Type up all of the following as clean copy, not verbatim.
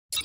Desde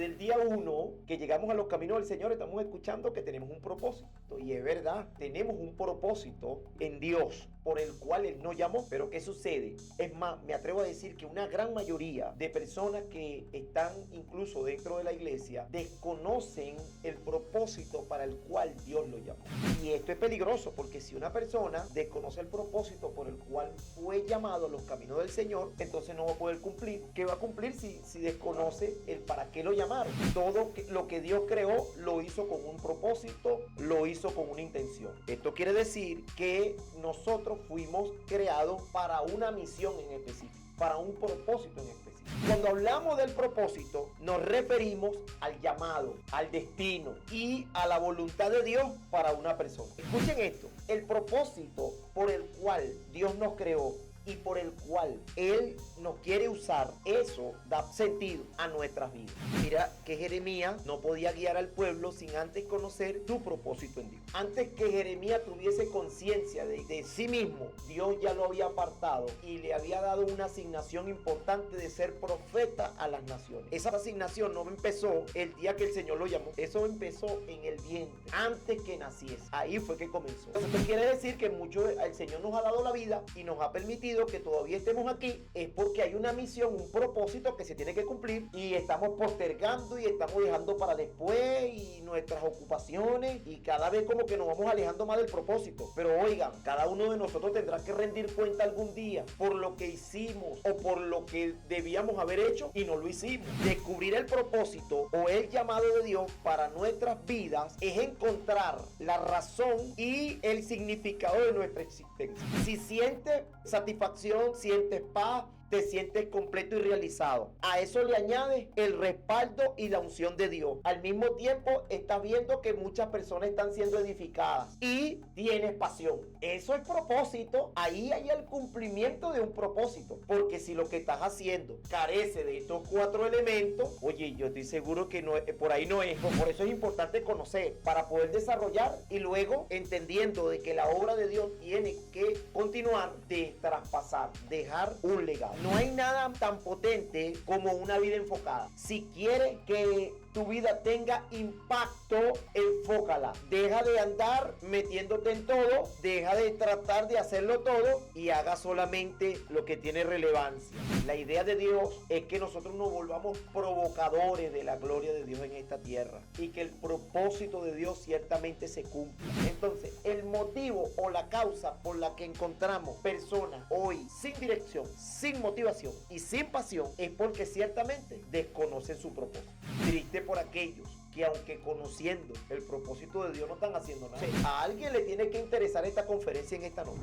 el día uno que llegamos a los caminos del Señor estamos escuchando que tenemos un propósito. Y es verdad, tenemos un propósito en Dios por el cual Él nos llamó. Pero ¿qué sucede? Es más, me atrevo a decir que una gran mayoría de personas que están incluso dentro de la iglesia desconocen el propósito para el cual Dios lo llamó. Y esto es peligroso porque si una persona desconoce el propósito por el cual fue llamado a los caminos del Señor, entonces no va a poder cumplir. ¿Qué va a cumplir si desconoce el para qué lo llamaron? Todo lo que Dios creó lo hizo con un propósito, lo hizo con una intención. Esto quiere decir que nosotros fuimos creados para una misión en específico, para un propósito en específico. Cuando hablamos del propósito, nos referimos al llamado, al destino y a la voluntad de Dios para una persona. Escuchen esto, el propósito por el cual Dios nos creó y por el cual Él nos quiere usar, eso da sentido a nuestras vidas. Mira que Jeremías no podía guiar al pueblo sin antes conocer su propósito en Dios. Antes que Jeremías tuviese conciencia de sí mismo, Dios ya lo había apartado y le había dado una asignación importante de ser profeta a las naciones. Esa asignación no empezó el día que el Señor lo llamó, eso empezó en el vientre, antes que naciese. Ahí fue que comenzó. Esto quiere decir que el Señor nos ha dado la vida y nos ha permitido que todavía estemos aquí, es porque hay una misión, un propósito que se tiene que cumplir y estamos postergando y estamos dejando para después y nuestras ocupaciones y cada vez como que nos vamos alejando más del propósito. Pero oigan, cada uno de nosotros tendrá que rendir cuenta algún día por lo que hicimos o por lo que debíamos haber hecho y no lo hicimos. Descubrir el propósito o el llamado de Dios para nuestras vidas es encontrar la razón y el significado de nuestra existencia. Si sientes satisfacción, sientes paz, te sientes completo y realizado. A eso le añades el respaldo y la unción de Dios. Al mismo tiempo estás viendo que muchas personas están siendo edificadas y tienes pasión. Eso es propósito. Ahí hay el cumplimiento de un propósito. Porque si lo que estás haciendo carece de estos cuatro elementos, oye, yo estoy seguro que no, por ahí no es. Por eso es importante conocer para poder desarrollar y luego entendiendo de que la obra de Dios tiene que continuar, de traspasar, dejar un legado. No hay nada tan potente como una vida enfocada. Si quieres que tu vida tenga impacto, enfócala. Deja de andar metiéndote en todo, deja de tratar de hacerlo todo y haga solamente lo que tiene relevancia. La idea de Dios es que nosotros nos volvamos provocadores de la gloria de Dios en esta tierra y que el propósito de Dios ciertamente se cumpla. Entonces, el motivo o la causa por la que encontramos personas hoy sin dirección, sin motivación y sin pasión es porque ciertamente desconocen su propósito. Triste por aquellos que aunque conociendo el propósito de Dios no están haciendo nada. O sea, a alguien le tiene que interesar esta conferencia en esta noche.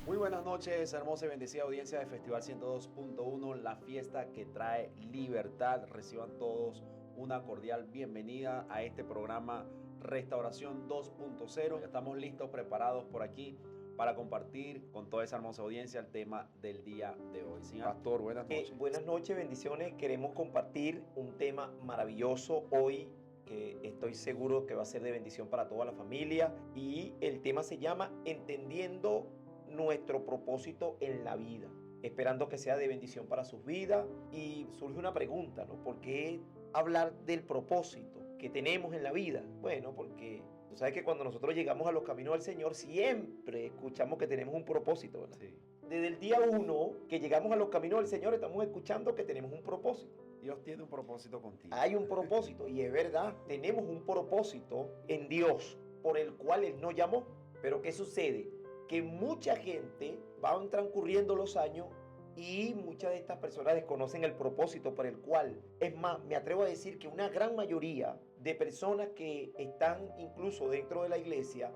Muy buenas noches, hermosa y bendecida audiencia de Festival 102.1, la fiesta que trae libertad. Reciban todos una cordial bienvenida a este programa Restauración 2.0. Estamos listos, preparados por aquí para compartir con toda esa hermosa audiencia el tema del día de hoy. Señor Pastor, buenas noches. Buenas noches, bendiciones. Queremos compartir un tema maravilloso hoy que estoy seguro que va a ser de bendición para toda la familia y el tema se llama Entendiendo nuestro propósito en la vida. Esperando que sea de bendición para sus vidas y surge una pregunta, ¿no? ¿Por qué hablar del propósito que tenemos en la vida? Bueno, porque tú sabes que cuando nosotros llegamos a los caminos del Señor siempre escuchamos que tenemos un propósito, ¿verdad? Sí. Desde el día uno que llegamos a los caminos del Señor estamos escuchando que tenemos un propósito. Dios tiene un propósito contigo. Hay un propósito y es verdad, tenemos un propósito en Dios por el cual Él nos llamó. Pero ¿qué sucede? Que mucha gente van transcurriendo los años y muchas de estas personas desconocen el propósito por el cual, es más, me atrevo a decir que una gran mayoría de personas que están incluso dentro de la iglesia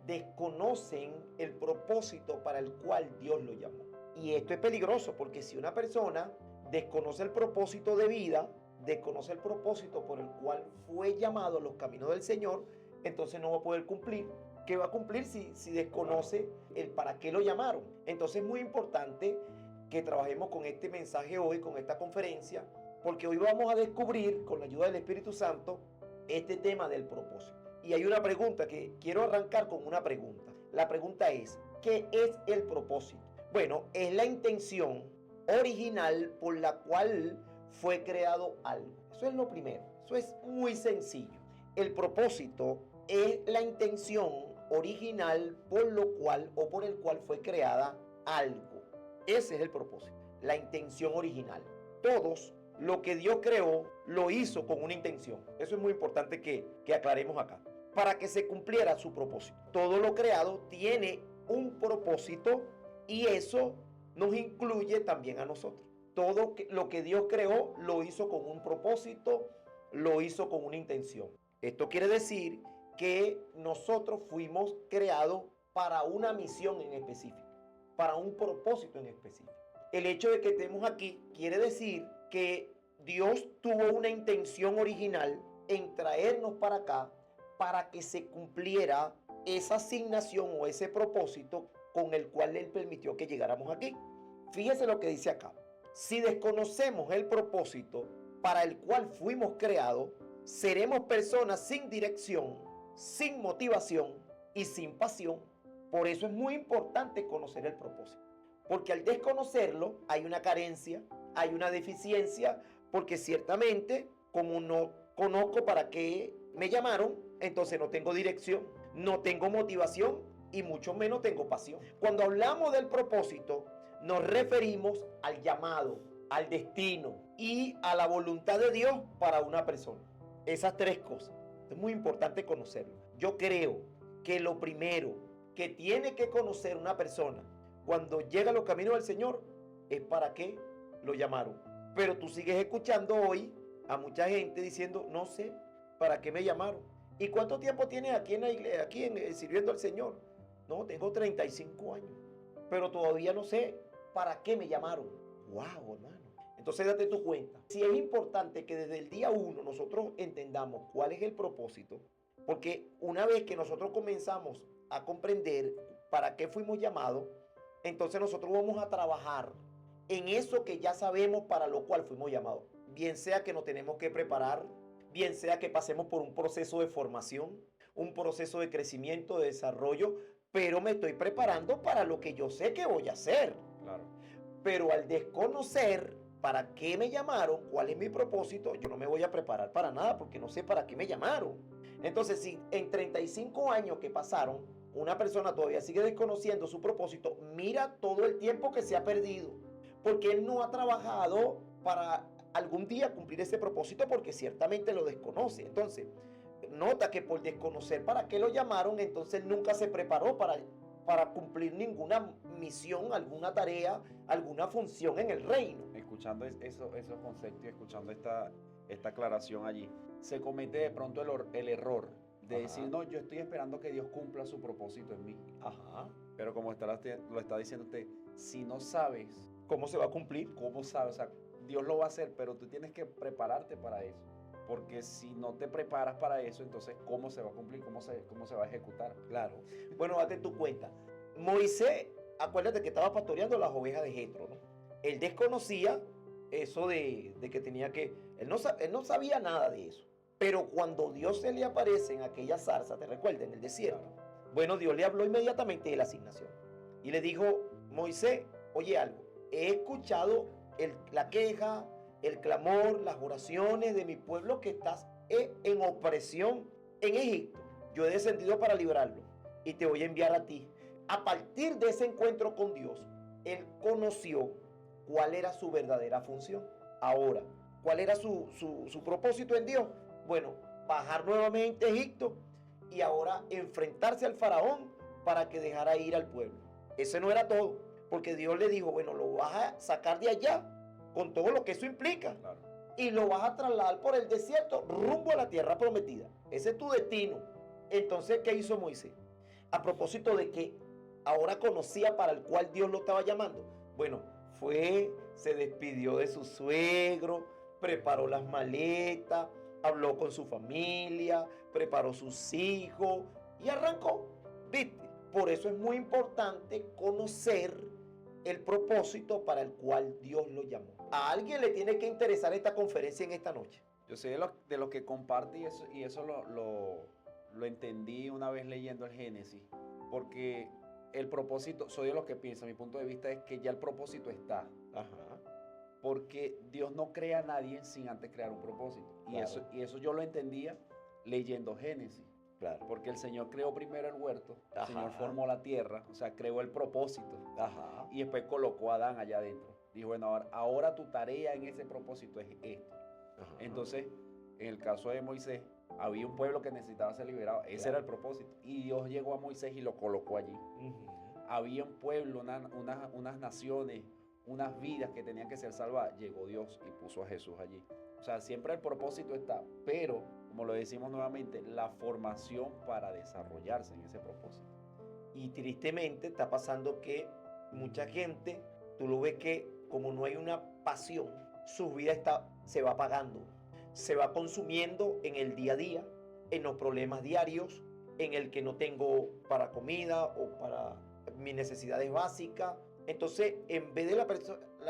desconocen el propósito para el cual Dios lo llamó. Y esto es peligroso porque si una persona desconoce el propósito de vida, desconoce el propósito por el cual fue llamado a los caminos del Señor, entonces no va a poder cumplir. ¿Qué va a cumplir si desconoce el para qué lo llamaron? Entonces es muy importante que trabajemos con este mensaje hoy, con esta conferencia, porque hoy vamos a descubrir, con la ayuda del Espíritu Santo, este tema del propósito. Y hay una pregunta que quiero arrancar con una pregunta. La pregunta es, ¿qué es el propósito? Bueno, es la intención original por la cual fue creado algo. Eso es lo primero. Eso es muy sencillo. El propósito es la intención original por lo cual o por el cual fue creada algo. Ese es el propósito, la intención original. Todos lo que Dios creó lo hizo con una intención. Eso es muy importante que aclaremos acá. Para que se cumpliera su propósito. Todo lo creado tiene un propósito y eso nos incluye también a nosotros. Todo lo que Dios creó lo hizo con un propósito, lo hizo con una intención. Esto quiere decir que nosotros fuimos creados para una misión en específico, para un propósito en específico. El hecho de que estemos aquí quiere decir que Dios tuvo una intención original en traernos para acá para que se cumpliera esa asignación o ese propósito con el cual Él permitió que llegáramos aquí. Fíjese lo que dice acá. Si desconocemos el propósito para el cual fuimos creados, seremos personas sin dirección, sin motivación y sin pasión. Por eso es muy importante conocer el propósito. Porque al desconocerlo hay una carencia, hay una deficiencia, porque ciertamente como no conozco para qué me llamaron, entonces no tengo dirección, no tengo motivación y mucho menos tengo pasión. Cuando hablamos del propósito, nos referimos al llamado, al destino y a la voluntad de Dios para una persona. Esas tres cosas. Es muy importante conocerlo. Yo creo que lo primero que tiene que conocer una persona cuando llega a los caminos del Señor es para qué lo llamaron. Pero tú sigues escuchando hoy a mucha gente diciendo, no sé para qué me llamaron. ¿Y cuánto tiempo tienes aquí en la iglesia, sirviendo al Señor? No, tengo 35 años, pero todavía no sé para qué me llamaron. Wow, hermano. Entonces date tu cuenta. Si es importante que desde el día 1 nosotros entendamos cuál es el propósito, porque una vez que nosotros comenzamos a comprender para qué fuimos llamados, entonces nosotros vamos a trabajar en eso que ya sabemos para lo cual fuimos llamados. Bien sea que nos tenemos que preparar, bien sea que pasemos por un proceso de formación, un proceso de crecimiento, de desarrollo, pero me estoy preparando para lo que yo sé que voy a hacer. Claro. Pero al desconocer para qué me llamaron, cuál es mi propósito, yo no me voy a preparar para nada porque no sé para qué me llamaron. Entonces, si en 35 años que pasaron, una persona todavía sigue desconociendo su propósito, mira todo el tiempo que se ha perdido, porque él no ha trabajado para algún día cumplir ese propósito porque ciertamente lo desconoce. Entonces, nota que por desconocer para qué lo llamaron, entonces nunca se preparó para cumplir ninguna misión, alguna tarea, alguna función en el reino. Escuchando esos conceptos y escuchando esta aclaración allí, se comete de pronto el error de decir, no, yo estoy esperando que Dios cumpla su propósito en mí. Ajá. Pero como lo está diciendo usted, si no sabes ¿Cómo se va a cumplir? cómo sabes, o sea, Dios lo va a hacer, pero tú tienes que prepararte para eso. Porque si no te preparas para eso, entonces ¿cómo se va a cumplir? ¿Cómo se va a ejecutar? Claro. Bueno, date tu cuenta. Moisés, acuérdate que estaba pastoreando las ovejas de Jetro, ¿no? Él desconocía eso de que tenía que... Él no sabía nada de eso. Pero cuando Dios se le aparece en aquella zarza, ¿te recuerdas? En el desierto. Bueno, Dios le habló inmediatamente de la asignación. Y le dijo, Moisés, oye algo, he escuchado la queja, el clamor, las oraciones de mi pueblo que estás en opresión en Egipto. Yo he descendido para librarlo y te voy a enviar a ti. A partir de ese encuentro con Dios, él conoció cuál era su verdadera función. Ahora, ¿cuál era su propósito en Dios? Bueno, bajar nuevamente a Egipto y ahora enfrentarse al faraón para que dejara ir al pueblo. Ese no era todo, porque Dios le dijo, bueno, lo vas a sacar de allá con todo lo que eso implica. Claro. Y lo vas a trasladar por el desierto rumbo a la tierra prometida. Ese es tu destino. Entonces, ¿qué hizo Moisés? A propósito de que ahora conocía para el cual Dios lo estaba llamando. Bueno, se despidió de su suegro, preparó las maletas, habló con su familia, preparó sus hijos y arrancó. ¿Viste? Por eso es muy importante conocer el propósito para el cual Dios lo llamó. a alguien le tiene que interesar esta conferencia en esta noche. Yo sé de lo que comparte y eso lo entendí una vez leyendo el Génesis, porque el propósito, soy de los que piensa, mi punto de vista es que ya el propósito está. Ajá. Porque Dios no crea a nadie sin antes crear un propósito. Claro. Y eso yo lo entendía leyendo Génesis. Claro. Porque el Señor creó primero el huerto, Ajá. el Señor formó la tierra, o sea, creó el propósito. Ajá. Y después colocó a Adán allá adentro. Dijo, bueno, ahora tu tarea en ese propósito es esto. Ajá. Entonces, en el caso de Moisés, había un pueblo que necesitaba ser liberado. Ese era el propósito. Y Dios llegó a Moisés y lo colocó allí. Había un pueblo, unas naciones, unas vidas que tenían que ser salvadas. Llegó Dios y puso a Jesús allí. O sea, siempre el propósito está, pero, como lo decimos nuevamente, la formación para desarrollarse en ese propósito. Y tristemente está pasando que mucha gente, tú lo ves que como no hay una pasión, su vida se va apagando, se va consumiendo en el día a día, en los problemas diarios, en el que no tengo para comida o para mis necesidades básicas. Entonces, en vez de la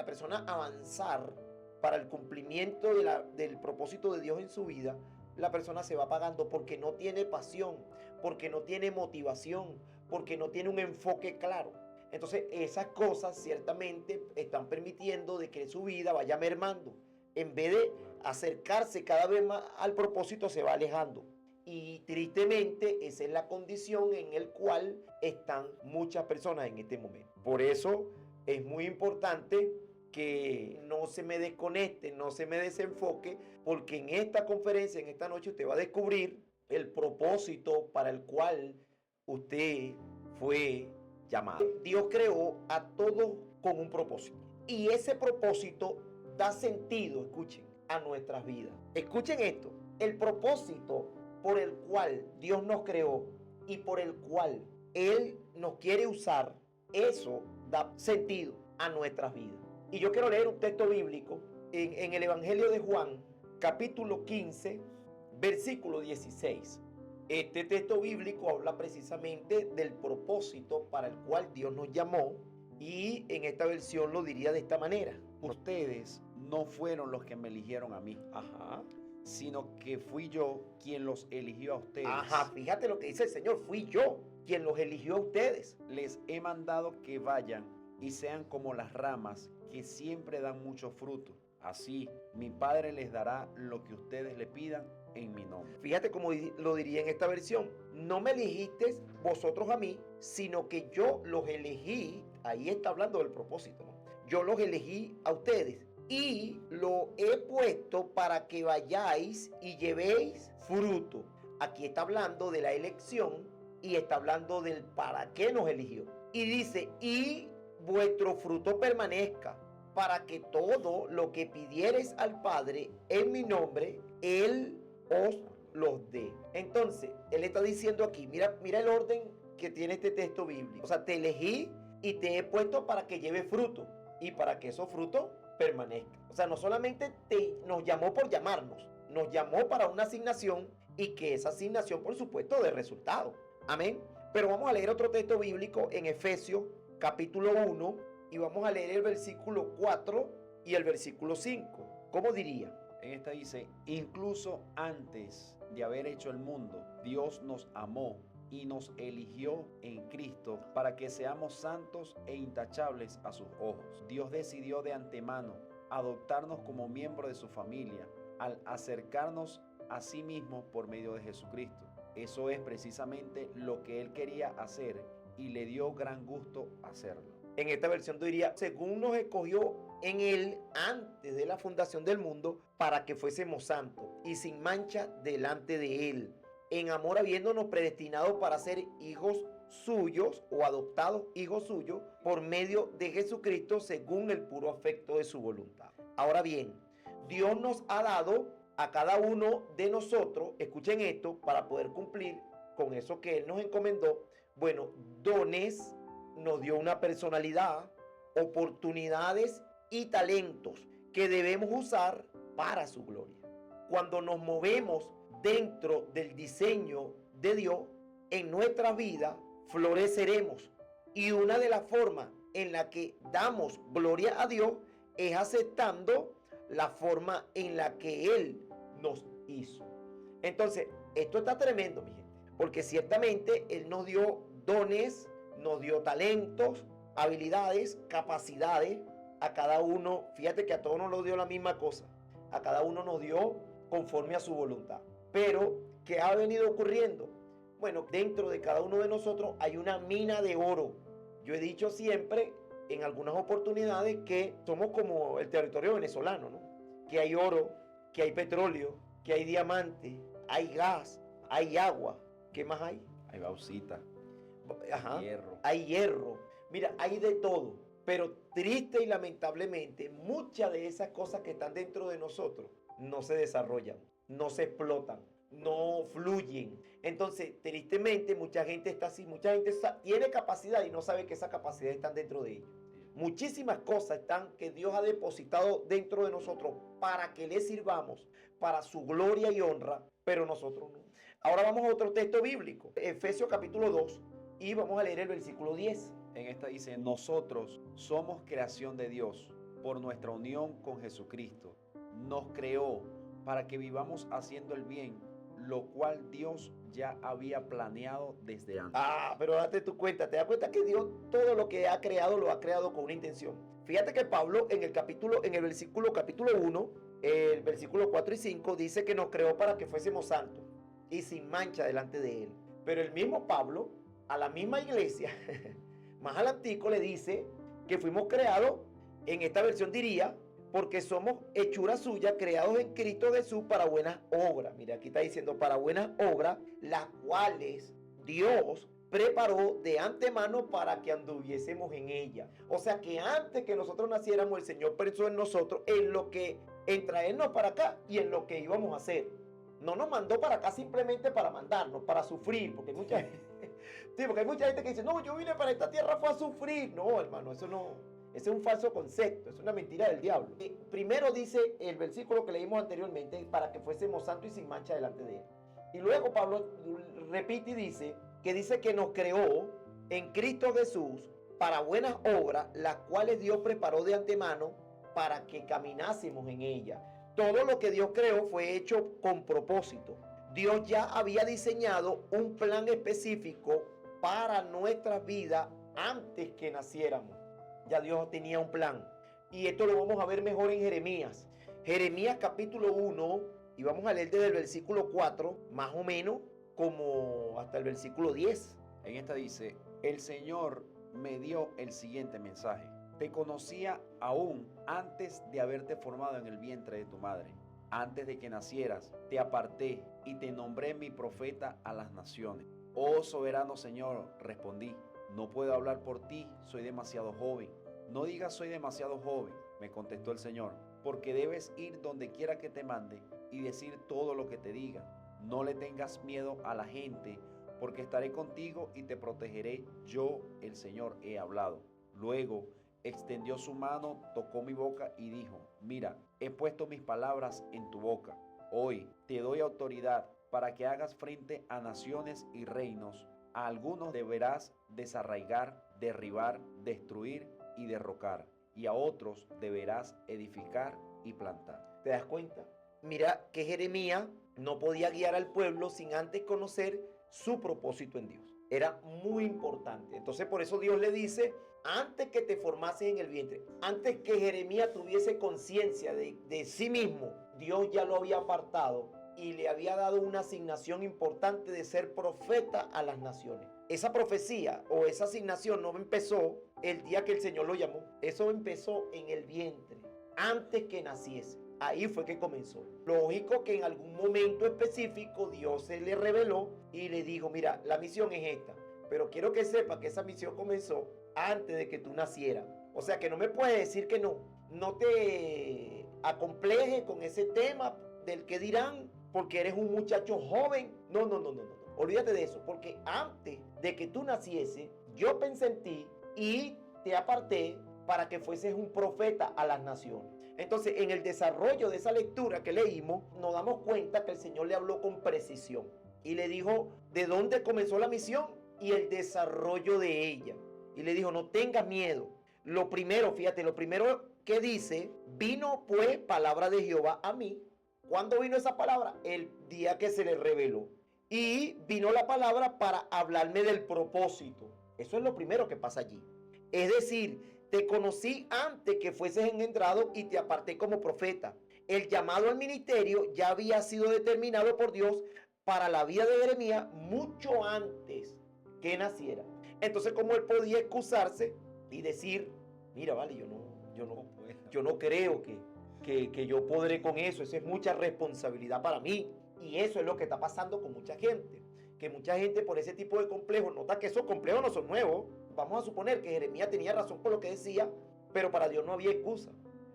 persona avanzar para el cumplimiento del propósito de Dios en su vida, la persona se va apagando porque no tiene pasión, porque no tiene motivación, porque no tiene un enfoque claro. Entonces, esas cosas ciertamente están permitiendo de que su vida vaya mermando. En vez de acercarse cada vez más al propósito, se va alejando. Y tristemente, esa es la condición en la cual están muchas personas en este momento. Por eso es muy importante que no se me desconecte, no se me desenfoque, porque en esta conferencia, en esta noche, usted va a descubrir el propósito para el cual usted fue llamado. Dios creó a todos con un propósito. Y ese propósito da sentido, escuchen, a nuestras vidas. Escuchen esto, el propósito por el cual Dios nos creó y por el cual Él nos quiere usar, eso da sentido a nuestras vidas. Y yo quiero leer un texto bíblico en el Evangelio de Juan, capítulo 15, versículo 16. Este texto bíblico habla precisamente del propósito para el cual Dios nos llamó, y en esta versión lo diría de esta manera. Ustedes no fueron los que me eligieron a mí, Ajá. sino que fui yo quien los eligió a ustedes. Ajá, fíjate lo que dice el Señor, fui yo quien los eligió a ustedes. Les he mandado que vayan y sean como las ramas que siempre dan mucho fruto. Así, mi Padre les dará lo que ustedes le pidan en mi nombre. Fíjate cómo lo diría en esta versión. No me elegisteis vosotros a mí, sino que yo los elegí. Ahí está hablando del propósito, ¿no? Yo los elegí a ustedes y lo he puesto para que vayáis y llevéis fruto. Aquí está hablando de la elección y está hablando del para qué nos eligió. Y dice, y vuestro fruto permanezca, para que todo lo que pidiereis al Padre en mi nombre, Él os los dé. Entonces, Él está diciendo aquí, mira el orden que tiene este texto bíblico. O sea, te elegí y te he puesto para que lleve fruto y para que esos frutos permanezcan. O sea, no solamente nos llamó por llamarnos, nos llamó para una asignación y que esa asignación, por supuesto, dé resultado. Amén. Pero vamos a leer otro texto bíblico en Efesios capítulo 1 y vamos a leer el versículo 4 y el versículo 5. ¿Cómo diría? En esta dice, incluso antes de haber hecho el mundo, Dios nos amó y nos eligió en Cristo para que seamos santos e intachables a sus ojos. Dios decidió de antemano adoptarnos como miembro de su familia al acercarnos a sí mismo por medio de Jesucristo. Eso es precisamente lo que Él quería hacer y le dio gran gusto hacerlo. En esta versión diría, según nos escogió en Él antes de la fundación del mundo, para que fuésemos santos y sin mancha delante de Él, en amor habiéndonos predestinado para ser hijos suyos o adoptados hijos suyos por medio de Jesucristo según el puro afecto de su voluntad. Ahora bien, Dios nos ha dado a cada uno de nosotros, escuchen esto, para poder cumplir con eso que Él nos encomendó, bueno, dones, nos dio una personalidad, oportunidades y talentos que debemos usar para su gloria. Cuando nos movemos dentro del diseño de Dios, en nuestra vida floreceremos. Y una de las formas en la que damos gloria a Dios es aceptando la forma en la que Él nos hizo. Entonces, esto está tremendo, mi gente, porque ciertamente Él nos dio dones, nos dio talentos, habilidades, capacidades a cada uno. Fíjate que a todos nos dio la misma cosa, a cada uno nos dio conforme a su voluntad. Pero, ¿qué ha venido ocurriendo? Bueno, dentro de cada uno de nosotros hay una mina de oro. Yo he dicho siempre en algunas oportunidades que somos como el territorio venezolano, ¿no? Que hay oro, que hay petróleo, que hay diamante, hay gas, hay agua. ¿Qué más hay? Hay bauxita, Ajá. hierro. Hay hierro. Mira, hay de todo. Pero triste y lamentablemente, muchas de esas cosas que están dentro de nosotros no se desarrollan, no se explotan, no fluyen. Entonces, tristemente, mucha gente está así, mucha gente tiene capacidad y no sabe que esa capacidad está dentro de ellos. Muchísimas cosas están que Dios ha depositado dentro de nosotros para que le sirvamos, para su gloria y honra, pero nosotros no. Ahora vamos a otro texto bíblico, Efesios capítulo 2, y vamos a leer el versículo 10. En esta dice, nosotros somos creación de Dios por nuestra unión con Jesucristo. Nos creó para que vivamos haciendo el bien, lo cual Dios ya había planeado desde antes. Pero date tu cuenta, te das cuenta que Dios todo lo que ha creado lo ha creado con una intención. Fíjate que Pablo en el versículo capítulo 1, el versículo 4 y 5 dice que nos creó para que fuésemos santos y sin mancha delante de Él. Pero el mismo Pablo a la misma iglesia, más al Antico, le dice que fuimos creados, en esta versión diría, porque somos hechura suya, creados en Cristo Jesús para buenas obras. Mira, aquí está diciendo para buenas obras, las cuales Dios preparó de antemano para que anduviésemos en ella. O sea que antes que nosotros naciéramos, el Señor pensó en nosotros, en traernos para acá y en lo que íbamos a hacer. No nos mandó para acá simplemente para mandarnos, para sufrir, porque mucha hay mucha gente que dice, no, yo vine para esta tierra fue a sufrir. No, hermano, eso no. Ese es un falso concepto, es una mentira del diablo. Primero dice el versículo que leímos anteriormente, para que fuésemos santos y sin mancha delante de Él. Y luego Pablo repite y dice que nos creó en Cristo Jesús para buenas obras, las cuales Dios preparó de antemano para que caminásemos en ellas. Todo lo que Dios creó fue hecho con propósito. Dios ya había diseñado un plan específico para nuestras vidas antes que naciéramos. Ya Dios tenía un plan. Y esto lo vamos a ver mejor en Jeremías. Jeremías capítulo 1, y vamos a leer desde el versículo 4, más o menos, como hasta el versículo 10. En esta dice, el Señor me dio el siguiente mensaje. Te conocía aún antes de haberte formado en el vientre de tu madre. Antes de que nacieras, te aparté y te nombré mi profeta a las naciones. Oh soberano Señor, respondí, no puedo hablar por ti, soy demasiado joven. No digas soy demasiado joven, me contestó el Señor, porque debes ir donde quiera que te mande y decir todo lo que te diga. No le tengas miedo a la gente, porque estaré contigo y te protegeré. Yo, el Señor, he hablado. Luego extendió su mano, tocó mi boca y dijo, mira, he puesto mis palabras en tu boca. Hoy te doy autoridad para que hagas frente a naciones y reinos. A algunos deberás desarraigar, derribar, destruir y derrocar, y a otros deberás edificar y plantar. ¿Te das cuenta? Mira que Jeremías no podía guiar al pueblo sin antes conocer su propósito en Dios. Era muy importante. Entonces por eso Dios le dice, antes que te formases en el vientre, antes que Jeremías tuviese conciencia de sí mismo, Dios ya lo había apartado y le había dado una asignación importante de ser profeta a las naciones. Esa profecía o esa asignación no empezó el día que el Señor lo llamó. Eso empezó en el vientre, antes que naciese. Ahí fue que comenzó. Lógico que en algún momento específico Dios se le reveló y le dijo, mira, la misión es esta. Pero quiero que sepas que esa misión comenzó antes de que tú nacieras. O sea que no me puedes decir que no. No te acomplejes con ese tema del que dirán porque eres un muchacho joven. No. Olvídate de eso, porque antes de que tú naciese, yo pensé en ti y te aparté para que fueses un profeta a las naciones. Entonces, en el desarrollo de esa lectura que leímos, nos damos cuenta que el Señor le habló con precisión y le dijo de dónde comenzó la misión y el desarrollo de ella. Y le dijo, no tengas miedo. Lo primero, fíjate, lo primero que dice, vino pues palabra de Jehová a mí. ¿Cuándo vino esa palabra? El día que se le reveló. Y vino la palabra para hablarme del propósito. Eso es lo primero que pasa allí. Es decir, te conocí antes que fueses engendrado y te aparté como profeta. El llamado al ministerio ya había sido determinado por Dios para la vida de Jeremías mucho antes que naciera. Entonces, ¿cómo él podía excusarse y decir, mira, vale, yo no creo que yo podré con eso? Eso es mucha responsabilidad para mí. Y eso es lo que está pasando con mucha gente. Que mucha gente por ese tipo de complejos, nota que esos complejos no son nuevos. Vamos a suponer que Jeremías tenía razón con lo que decía, pero para Dios no había excusa.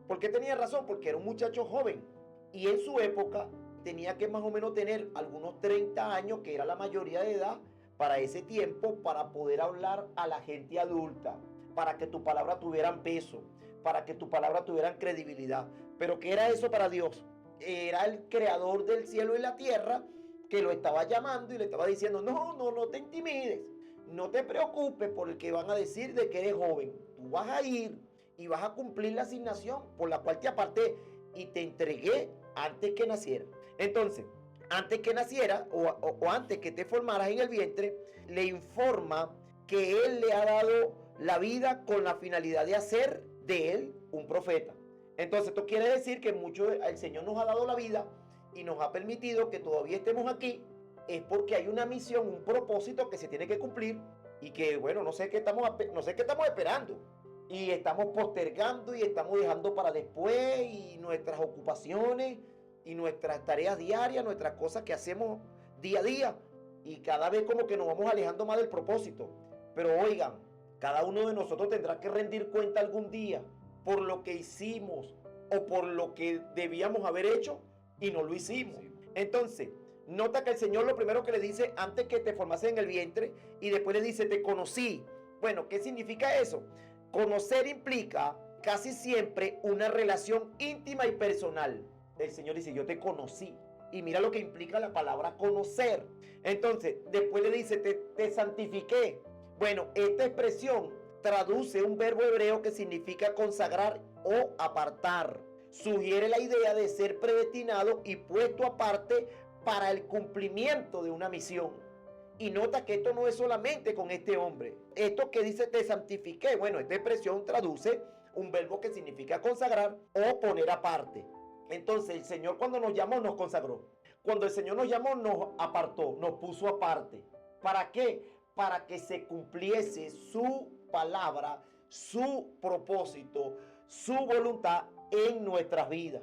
¿Por qué tenía razón? Porque era un muchacho joven. Y en su época tenía que más o menos tener algunos 30 años, que era la mayoría de edad, para ese tiempo, para poder hablar a la gente adulta, para que tu palabra tuviera peso, para que tu palabra tuviera credibilidad. Pero ¿qué era eso para Dios? Era el creador del cielo y la tierra que lo estaba llamando y le estaba diciendo, no te intimides, no te preocupes por el que van a decir de que eres joven. Tú vas a ir y vas a cumplir la asignación por la cual te aparté y te entregué antes que naciera. Entonces, antes que naciera o antes que te formaras en el vientre, le informa que él le ha dado la vida con la finalidad de hacer de él un profeta. Entonces, esto quiere decir que el Señor nos ha dado la vida y nos ha permitido que todavía estemos aquí, es porque hay una misión, un propósito que se tiene que cumplir y que, bueno, no sé qué estamos esperando. Y estamos postergando y estamos dejando para después y nuestras ocupaciones y nuestras tareas diarias, nuestras cosas que hacemos día a día. Y cada vez como que nos vamos alejando más del propósito. Pero oigan, cada uno de nosotros tendrá que rendir cuenta algún día por lo que hicimos o por lo que debíamos haber hecho y no lo hicimos. Entonces, nota que el Señor lo primero que le dice antes que te formases en el vientre y después le dice, te conocí. Bueno, ¿qué significa eso? Conocer implica casi siempre una relación íntima y personal. El Señor dice, yo te conocí. Y mira lo que implica la palabra conocer. Entonces, después le dice, te santifiqué. Bueno, esta expresión traduce un verbo hebreo que significa consagrar o apartar. Sugiere la idea de ser predestinado y puesto aparte para el cumplimiento de una misión. Y nota que esto no es solamente con este hombre. Esto que dice te santifiqué, bueno, esta expresión traduce un verbo que significa consagrar o poner aparte. Entonces el Señor cuando nos llamó nos consagró. Cuando el Señor nos llamó nos apartó, nos puso aparte. ¿Para qué? Para que se cumpliese su palabra, su propósito, su voluntad en nuestras vidas.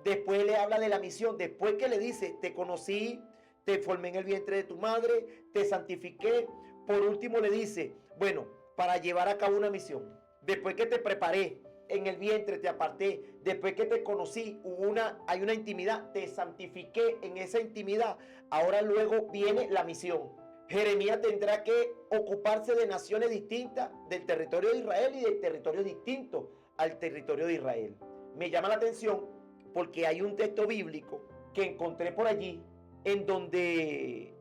Después le habla de la misión, después que le dice, te conocí, te formé en el vientre de tu madre, te santifiqué. Por último le dice, bueno, para llevar a cabo una misión. Después que te preparé en el vientre, te aparté. Después que te conocí, hay una intimidad, te santifiqué en esa intimidad. Ahora luego viene la misión. Jeremías tendrá que ocuparse de naciones distintas del territorio de Israel y de territorios distintos al territorio de Israel. Me llama la atención porque hay un texto bíblico que encontré por allí en donde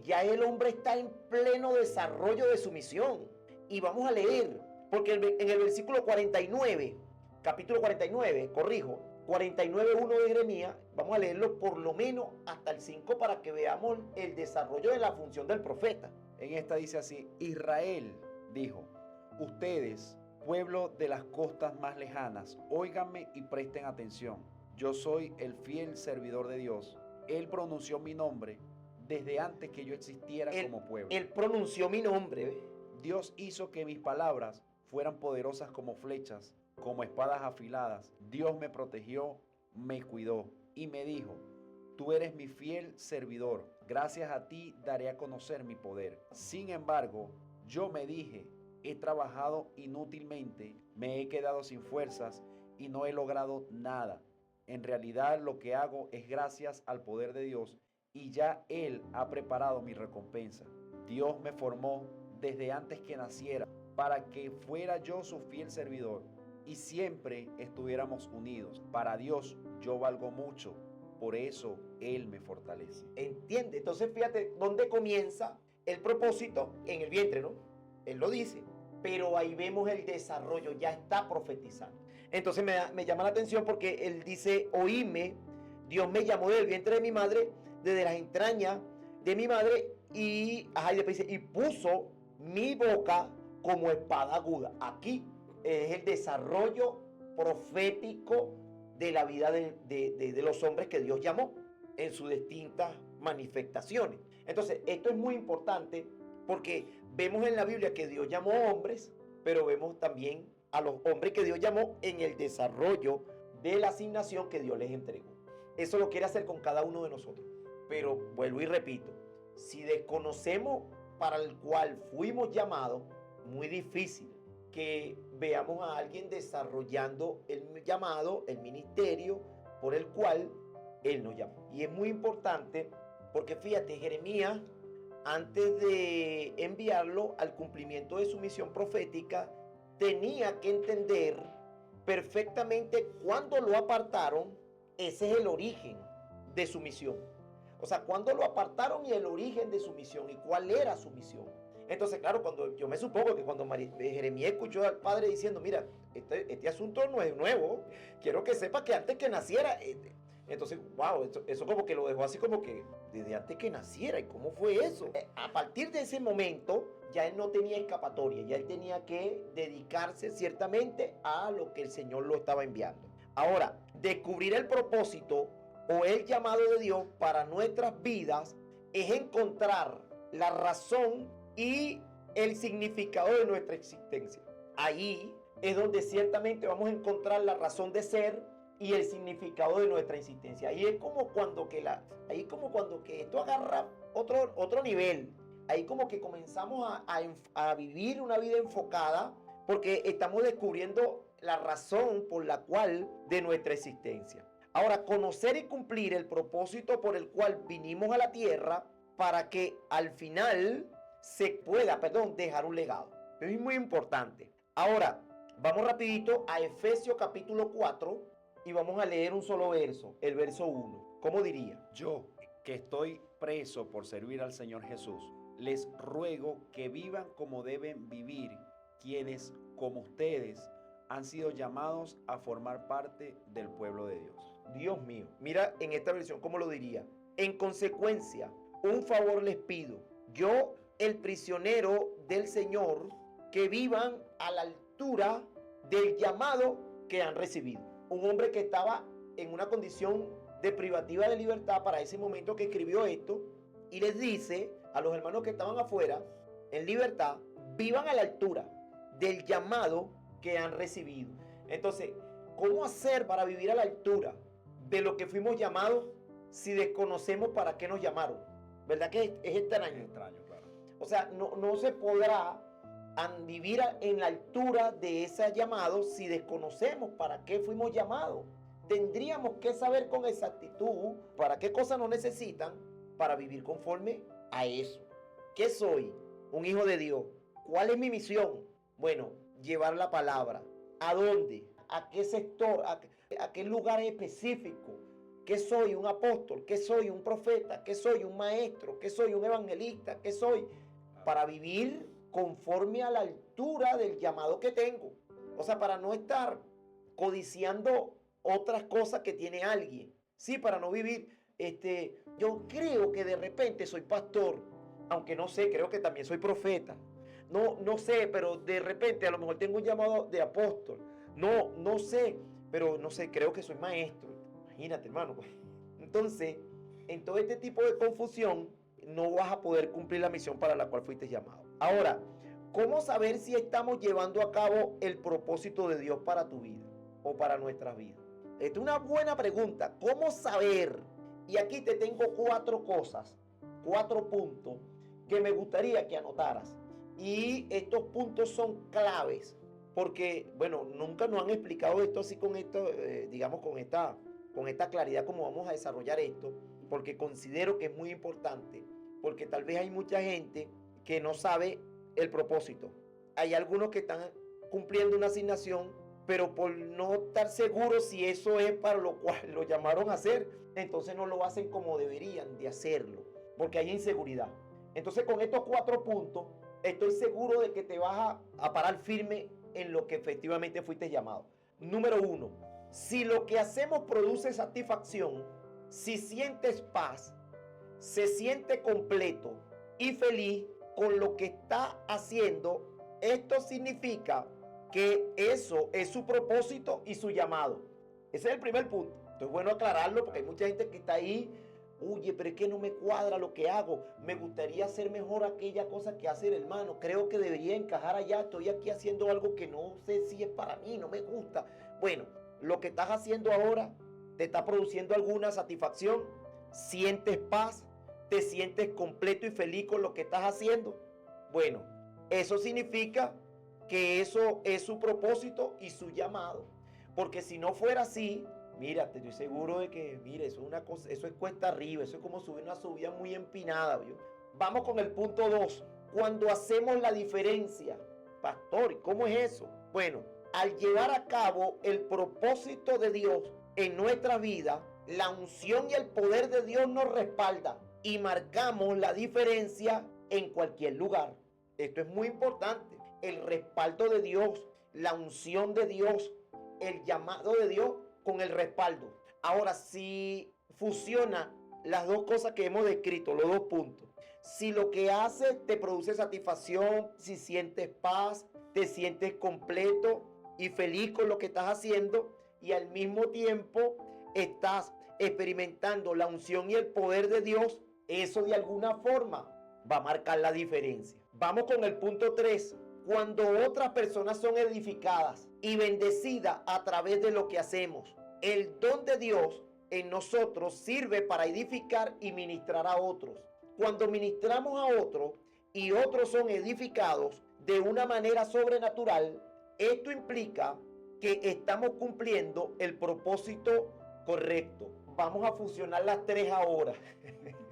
ya el hombre está en pleno desarrollo de su misión. Y vamos a leer, porque en el versículo 49, capítulo 49, 49.1 de Jeremías, vamos a leerlo por lo menos hasta el 5 para que veamos el desarrollo de la función del profeta. En esta dice así, Israel dijo, ustedes, pueblo de las costas más lejanas, óiganme y presten atención. Yo soy el fiel servidor de Dios. Él pronunció mi nombre desde antes que yo existiera como pueblo. Él pronunció mi nombre. Dios hizo que mis palabras fueran poderosas como flechas, como espadas afiladas. Dios me protegió, me cuidó y me dijo, tú eres mi fiel servidor. Gracias a ti daré a conocer mi poder. Sin embargo, yo me dije, he trabajado inútilmente, me he quedado sin fuerzas y no he logrado nada. En realidad lo que hago es gracias al poder de Dios y ya Él ha preparado mi recompensa. Dios me formó desde antes que naciera para que fuera yo su fiel servidor y siempre estuviéramos unidos. Para Dios yo valgo mucho, por eso Él me fortalece. ¿Entiende? Entonces fíjate dónde comienza el propósito en el vientre, ¿no? Él lo dice, pero ahí vemos el desarrollo, ya está profetizando. Entonces me llama la atención porque él dice, oíme, Dios me llamó del vientre de mi madre, desde las entrañas de mi madre, y después dice, y puso mi boca como espada aguda. Aquí es el desarrollo profético de la vida de los hombres que Dios llamó en sus distintas manifestaciones. Entonces, esto es muy importante porque vemos en la Biblia que Dios llamó hombres, pero vemos también a los hombres que Dios llamó en el desarrollo de la asignación que Dios les entregó. Eso lo quiere hacer con cada uno de nosotros. Pero vuelvo y repito, si desconocemos para el cual fuimos llamados, muy difícil que veamos a alguien desarrollando el llamado, el ministerio por el cual Él nos llamó. Y es muy importante porque fíjate, Jeremías, antes de enviarlo al cumplimiento de su misión profética, tenía que entender perfectamente cuándo lo apartaron. Ese es el origen de su misión. O sea, cuándo lo apartaron y el origen de su misión y cuál era su misión. Entonces, claro, cuando yo me supongo que cuando Jeremías escuchó al padre diciendo, mira, este asunto no es nuevo, quiero que sepa que antes que naciera, entonces, wow, eso como que lo dejó así como que desde antes que naciera. ¿Y cómo fue eso? A partir de ese momento, ya él no tenía escapatoria, ya él tenía que dedicarse ciertamente a lo que el Señor lo estaba enviando. Ahora, descubrir el propósito o el llamado de Dios para nuestras vidas es encontrar la razón y el significado de nuestra existencia. Ahí es donde ciertamente vamos a encontrar la razón de ser y el significado de nuestra existencia. Ahí es como cuando que esto agarra otro nivel. Ahí como que comenzamos a vivir una vida enfocada porque estamos descubriendo la razón por la cual de nuestra existencia. Ahora, conocer y cumplir el propósito por el cual vinimos a la tierra para que al final se pueda, dejar un legado. Es muy importante. Ahora, vamos rapidito a Efesios capítulo 4 y vamos a leer un solo verso, el verso 1. ¿Cómo diría? Yo, que estoy preso por servir al Señor Jesús, les ruego que vivan como deben vivir quienes, como ustedes, han sido llamados a formar parte del pueblo de Dios. Dios mío, mira en esta versión cómo lo diría. En consecuencia, un favor les pido, yo, el prisionero del Señor, que vivan a la altura del llamado que han recibido. Un hombre que estaba en una condición de privativa de libertad para ese momento que escribió esto, y les dice a los hermanos que estaban afuera, en libertad, vivan a la altura del llamado que han recibido. Entonces, ¿cómo hacer para vivir a la altura de lo que fuimos llamados si desconocemos para qué nos llamaron? ¿Verdad que es extraño? Es extraño, claro. O sea, no se podrá vivir en la altura de ese llamado si desconocemos para qué fuimos llamados. Tendríamos que saber con exactitud para qué cosas nos necesitan para vivir conforme a eso. ¿Qué soy? Un hijo de Dios. ¿Cuál es mi misión? Bueno, llevar la palabra. ¿A dónde? ¿A qué sector? ¿A qué lugar específico? ¿Qué soy? ¿Un apóstol? ¿Qué soy? ¿Un profeta? ¿Qué soy? ¿Un maestro? ¿Qué soy? ¿Un evangelista? ¿Qué soy? Para vivir conforme a la altura del llamado que tengo. O sea, para no estar codiciando otras cosas que tiene alguien. Sí, para no vivir, yo creo que de repente soy pastor, aunque no sé, creo que también soy profeta. No sé, pero de repente a lo mejor tengo un llamado de apóstol. No sé, pero no sé, creo que soy maestro. Imagínate, hermano. Entonces, en todo este tipo de confusión, no vas a poder cumplir la misión para la cual fuiste llamado. Ahora, ¿cómo saber si estamos llevando a cabo el propósito de Dios para tu vida o para nuestras vidas? Esta es una buena pregunta. ¿Cómo saber? Y aquí te tengo 4 cosas, 4 puntos que me gustaría que anotaras. Y estos puntos son claves porque, bueno, nunca nos han explicado esto así con esto, digamos, con esta claridad como vamos a desarrollar esto, porque considero que es muy importante, porque tal vez hay mucha gente que no sabe el propósito. Hay algunos que están cumpliendo una asignación, pero por no estar seguros si eso es para lo cual lo llamaron a hacer, entonces no lo hacen como deberían de hacerlo, porque hay inseguridad. Entonces, con estos 4 puntos, estoy seguro de que te vas a parar firme en lo que efectivamente fuiste llamado. Número 1, si lo que hacemos produce satisfacción, si sientes paz, se siente completo y feliz con lo que está haciendo, esto significa que eso es su propósito y su llamado. Ese es el primer punto. Entonces es bueno aclararlo porque hay mucha gente que está ahí. Oye, pero es que no me cuadra lo que hago. Me gustaría hacer mejor aquella cosa que hace el hermano. Creo que debería encajar allá. Estoy aquí haciendo algo que no sé si es para mí, no me gusta. Bueno, lo que estás haciendo ahora te está produciendo alguna satisfacción. ¿Sientes paz? ¿Te sientes completo y feliz con lo que estás haciendo? Bueno, eso significa que eso es su propósito y su llamado. Porque si no fuera así, mira, te estoy seguro de que, mira, eso es una cosa, eso es cuesta arriba, eso es como subir una subida muy empinada, ¿vio? Vamos con el punto 2. Cuando hacemos la diferencia, pastor, ¿y cómo es eso? Bueno, al llevar a cabo el propósito de Dios en nuestra vida, la unción y el poder de Dios nos respalda y marcamos la diferencia en cualquier lugar. Esto es muy importante. El respaldo de Dios, la unción de Dios, el llamado de Dios con el respaldo. Ahora, si fusiona las dos cosas que hemos descrito, los dos puntos, si lo que haces te produce satisfacción, si sientes paz, te sientes completo y feliz con lo que estás haciendo y al mismo tiempo estás experimentando la unción y el poder de Dios, eso de alguna forma va a marcar la diferencia. Vamos con el punto 3. Cuando otras personas son edificadas y bendecidas a través de lo que hacemos, el don de Dios en nosotros sirve para edificar y ministrar a otros. Cuando ministramos a otros y otros son edificados de una manera sobrenatural, esto implica que estamos cumpliendo el propósito correcto. Vamos a fusionar las tres ahora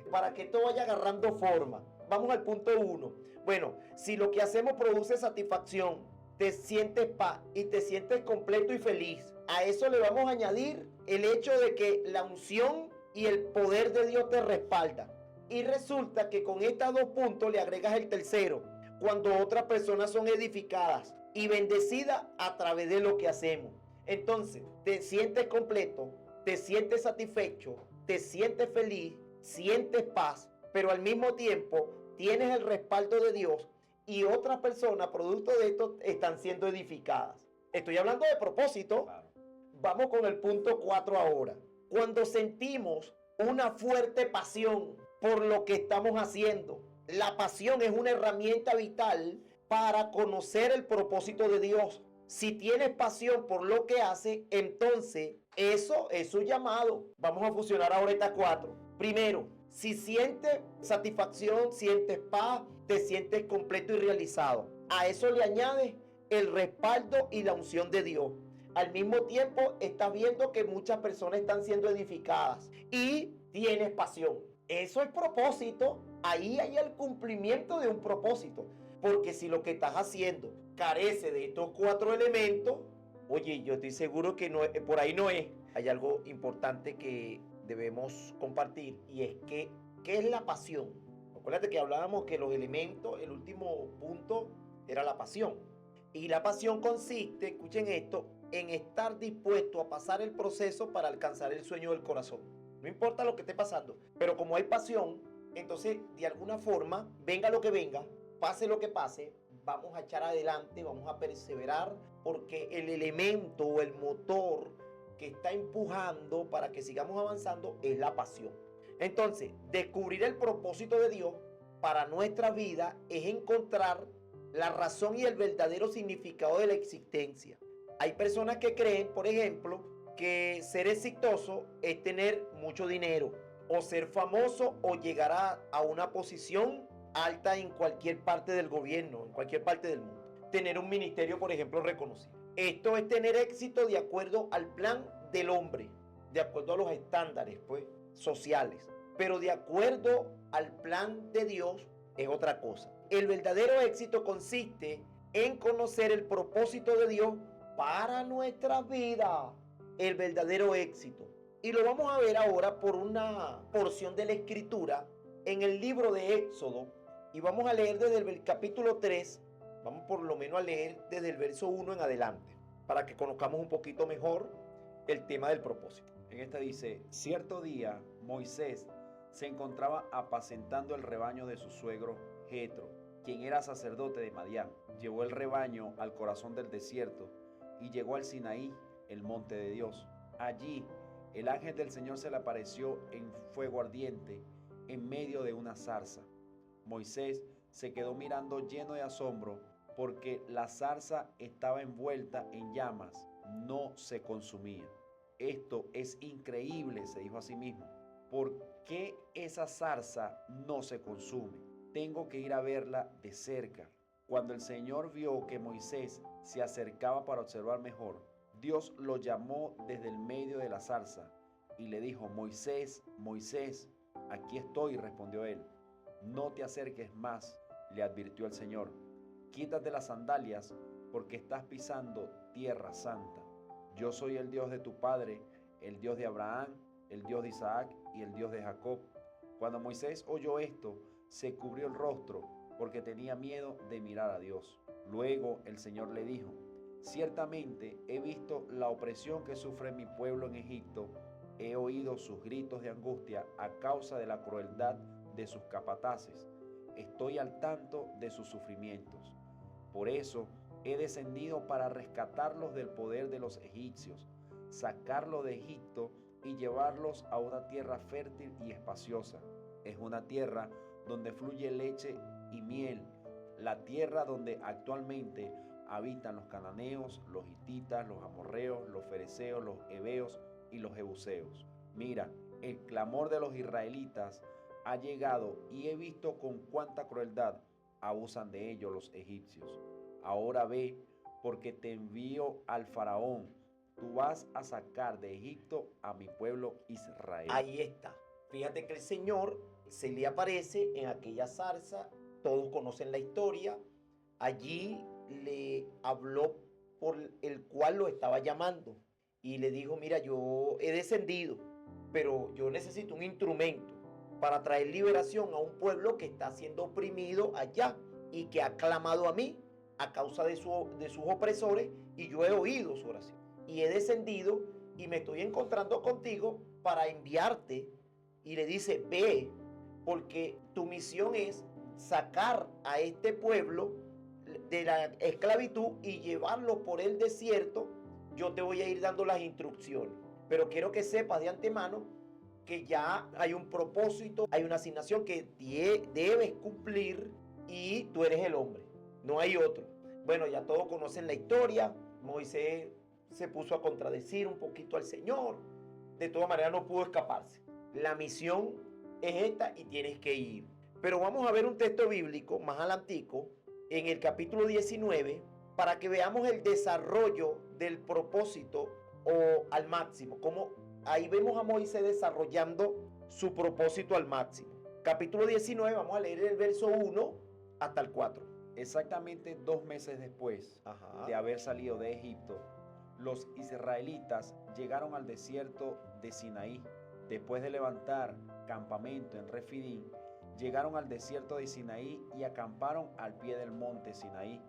para que esto vaya agarrando forma. Vamos al punto 1. Bueno, si lo que hacemos produce satisfacción, te sientes paz y te sientes completo y feliz, a eso le vamos a añadir el hecho de que la unción y el poder de Dios te respaldan. Y resulta que con estos dos puntos le agregas el tercero, cuando otras personas son edificadas y bendecidas a través de lo que hacemos. Entonces, te sientes completo, te sientes satisfecho, te sientes feliz, sientes paz, pero al mismo tiempo tienes el respaldo de Dios y otras personas, producto de esto, están siendo edificadas. Estoy hablando de propósito. Claro. Vamos con el punto 4 ahora. Cuando sentimos una fuerte pasión por lo que estamos haciendo, la pasión es una herramienta vital para conocer el propósito de Dios. Si tienes pasión por lo que hace, entonces eso es su llamado. Vamos a fusionar ahora estas 4. Primero, si sientes satisfacción, sientes paz, te sientes completo y realizado. A eso le añades el respaldo y la unción de Dios. Al mismo tiempo, estás viendo que muchas personas están siendo edificadas y tienes pasión. Eso es propósito. Ahí hay el cumplimiento de un propósito. Porque si lo que estás haciendo carece de estos 4 elementos, oye, yo estoy seguro que no, por ahí no es. Hay algo importante que debemos compartir y es que, ¿qué es la pasión? Acuérdate que hablábamos que los elementos, el último punto era la pasión. Y la pasión consiste, escuchen esto, en estar dispuesto a pasar el proceso para alcanzar el sueño del corazón. No importa lo que esté pasando, pero como hay pasión, entonces de alguna forma, venga lo que venga, pase lo que pase, vamos a echar adelante, vamos a perseverar, porque el elemento o el motor que está empujando para que sigamos avanzando es la pasión. Entonces, descubrir el propósito de Dios para nuestra vida es encontrar la razón y el verdadero significado de la existencia. Hay personas que creen, por ejemplo, que ser exitoso es tener mucho dinero, o ser famoso, o llegar a una posición alta en cualquier parte del gobierno, en cualquier parte del mundo. Tener un ministerio, por ejemplo, reconocido. Esto es tener éxito de acuerdo al plan del hombre, de acuerdo a los estándares, pues, sociales. Pero de acuerdo al plan de Dios es otra cosa. El verdadero éxito consiste en conocer el propósito de Dios para nuestra vida. El verdadero éxito. Y lo vamos a ver ahora por una porción de la Escritura en el libro de Éxodo. Y vamos a leer desde el capítulo 3. Vamos por lo menos a leer desde el verso 1 en adelante. para que conozcamos un poquito mejor el tema del propósito. En esta dice, cierto día Moisés se encontraba apacentando el rebaño de su suegro Jetro, quien era sacerdote de Madián. Llevó el rebaño al corazón del desierto y llegó al Sinaí, el monte de Dios. Allí el ángel del Señor se le apareció en fuego ardiente en medio de una zarza. Moisés se quedó mirando lleno de asombro porque la zarza estaba envuelta en llamas, no se consumía. Esto es increíble, se dijo a sí mismo. ¿Por qué esa zarza no se consume? Tengo que ir a verla de cerca. Cuando el Señor vio que Moisés se acercaba para observar mejor, Dios lo llamó desde el medio de la zarza y le dijo, Moisés, Moisés, aquí estoy, respondió él. No te acerques más, le advirtió el Señor. Quítate las sandalias porque estás pisando tierra santa. Yo soy el Dios de tu padre, el Dios de Abraham, el Dios de Isaac y el Dios de Jacob. Cuando Moisés oyó esto, se cubrió el rostro porque tenía miedo de mirar a Dios. Luego el Señor le dijo, ciertamente he visto la opresión que sufre mi pueblo en Egipto, he oído sus gritos de angustia a causa de la crueldad de sus capataces, estoy al tanto de sus sufrimientos. Por eso he descendido para rescatarlos del poder de los egipcios, sacarlos de Egipto y llevarlos a una tierra fértil y espaciosa. Es una tierra donde fluye leche y miel, la tierra donde actualmente habitan los cananeos, los hititas, los amorreos, los fereceos, los heveos y los jebuseos. Mira, el clamor de los israelitas ha llegado y he visto con cuánta crueldad abusan de ellos los egipcios. Ahora ve, porque te envío al faraón. Tú vas a sacar de Egipto a mi pueblo Israel. Ahí está. Fíjate que el Señor se le aparece en aquella zarza. Todos conocen la historia. Allí le habló por el cual lo estaba llamando. Y le dijo, mira, yo he descendido, pero yo necesito un instrumento para traer liberación a un pueblo que está siendo oprimido allá y que ha clamado a mí a causa de sus opresores, y yo he oído su oración. Y he descendido y me estoy encontrando contigo para enviarte. Y le dice, ve, porque tu misión es sacar a este pueblo de la esclavitud y llevarlo por el desierto. Yo te voy a ir dando las instrucciones, pero quiero que sepas de antemano que ya hay un propósito, hay una asignación que debes cumplir y tú eres el hombre, no hay otro. Bueno, ya todos conocen la historia. Moisés se puso a contradecir un poquito al Señor. De todas maneras no pudo escaparse. La misión es esta y tienes que ir. Pero vamos a ver un texto bíblico más adelantico, en el capítulo 19, para que veamos el desarrollo del propósito o al máximo. Como ahí vemos a Moisés desarrollando su propósito al máximo. Capítulo 19, vamos a leer el verso 1 hasta el 4. Exactamente 2 meses después de haber salido de Egipto, los israelitas llegaron al desierto de Sinaí. Después de levantar campamento en Refidín, llegaron al desierto de Sinaí y acamparon al pie del monte Sinaí.